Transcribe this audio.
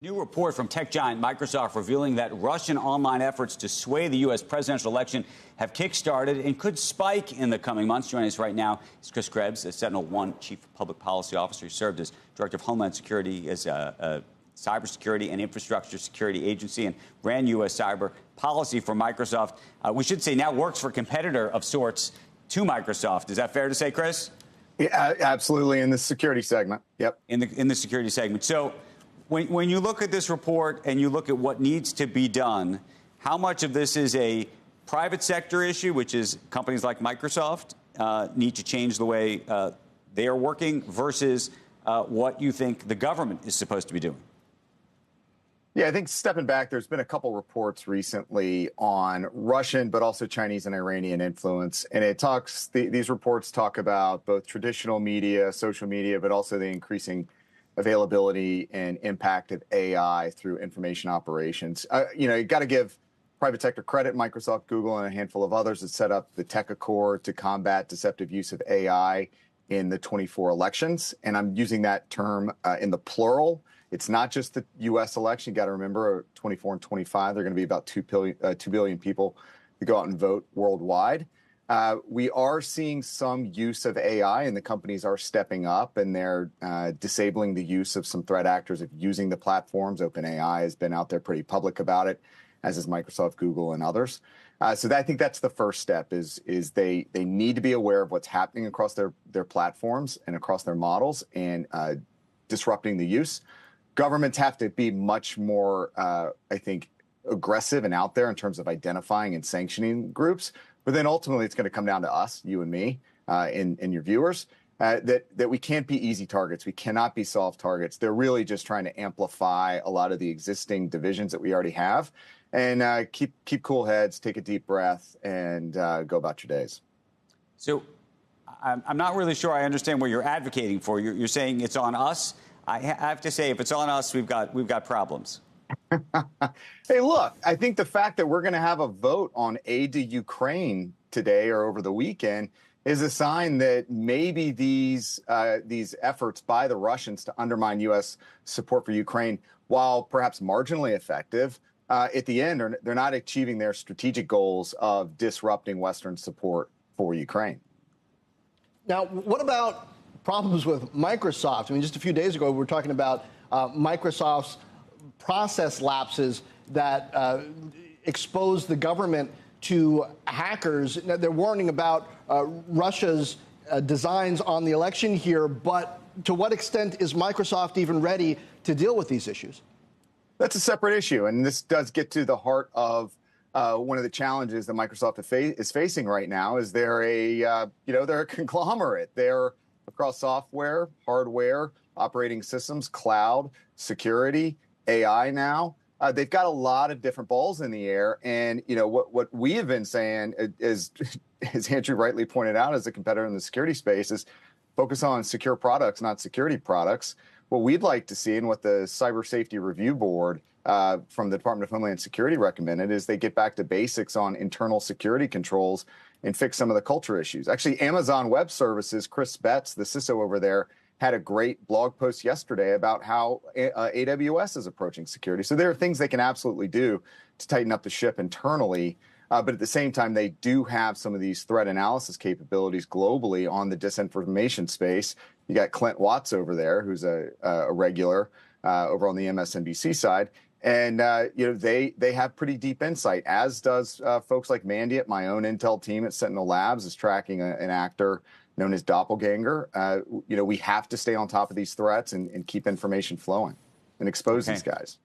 New report from tech giant Microsoft revealing that Russian online efforts to sway the U.S. presidential election have kickstarted and could spike in the coming months. Joining us right now is Chris Krebs, the SentinelOne Chief Public Policy Officer. He served as Director of Homeland Security as a Cybersecurity and Infrastructure Security Agency and ran U.S. cyber policy for Microsoft. We should say now works for a competitor of sorts to Microsoft. Is that fair to say, Chris? Yeah, absolutely. In the security segment. Yep. In the security segment. So when you look at this report and you look at what needs to be done, how much of this is a private sector issue, which is companies like Microsoft need to change the way they are working, versus what you think the government is supposed to be doing? Yeah, I think stepping back, there's been a couple reports recently on Russian, but also Chinese and Iranian influence. And these reports talk about both traditional media, social media, but also the increasing availability and impact of AI through information operations. You got to give private sector credit. Microsoft, Google, and a handful of others that set up the Tech Accord to combat deceptive use of AI in the 24 elections. And I'm using that term in the plural. It's not just the U.S. election. You got to remember, 24 and 25, there are going to be about 2 billion people who go out and vote worldwide. We are seeing some use of AI, and the companies are stepping up, and they're disabling the use of some threat actors of using the platforms. OpenAI has been out there pretty public about it, as is Microsoft, Google, and others. I think that's the first step, is they need to be aware of what's happening across their platforms and across their models and disrupting the use. Governments have to be much more, I think, aggressive and out there in terms of identifying and sanctioning groups. But then ultimately, it's going to come down to us, you and me, and your viewers, that we can't be easy targets. We cannot be soft targets. They're really just trying to amplify a lot of the existing divisions that we already have. And keep cool heads, take a deep breath, and go about your days. So I'm not really sure I understand what you're advocating for. You're saying it's on us. I have to say, if it's on us, we've got problems. Hey, look, I think the fact that we're going to have a vote on aid to Ukraine today or over the weekend is a sign that maybe these efforts by the Russians to undermine U.S. support for Ukraine, while perhaps marginally effective, at the end, they're not achieving their strategic goals of disrupting Western support for Ukraine. Now, what about problems with Microsoft? I mean, just a few days ago, we were talking about Microsoft's process lapses that exposed the government to hackers. They're warning about Russia's designs on the election here, but to what extent is Microsoft even ready to deal with these issues? That's a separate issue, and this does get to the heart of one of the challenges that Microsoft is facing right now. Is they're a conglomerate. They're across software, hardware, operating systems, cloud, security, AI now. They've got a lot of different balls in the air. And, what we have been saying is, as Andrew rightly pointed out, as a competitor in the security space, is focus on secure products, not security products. What we'd like to see, and what the Cyber Safety Review Board from the Department of Homeland Security recommended, is they get back to basics on internal security controls and fix some of the culture issues. Actually, Amazon Web Services, Chris Betts, the CISO over there, had a great blog post yesterday about how AWS is approaching security. So there are things they can absolutely do to tighten up the ship internally. But at the same time, they do have some of these threat analysis capabilities globally on the disinformation space. You got Clint Watts over there, who's a regular over on the MSNBC side. And, they have pretty deep insight, as does folks like Mandy at my own Intel team at Sentinel Labs is tracking an actor known as Doppelganger. We have to stay on top of these threats and keep information flowing and expose these guys.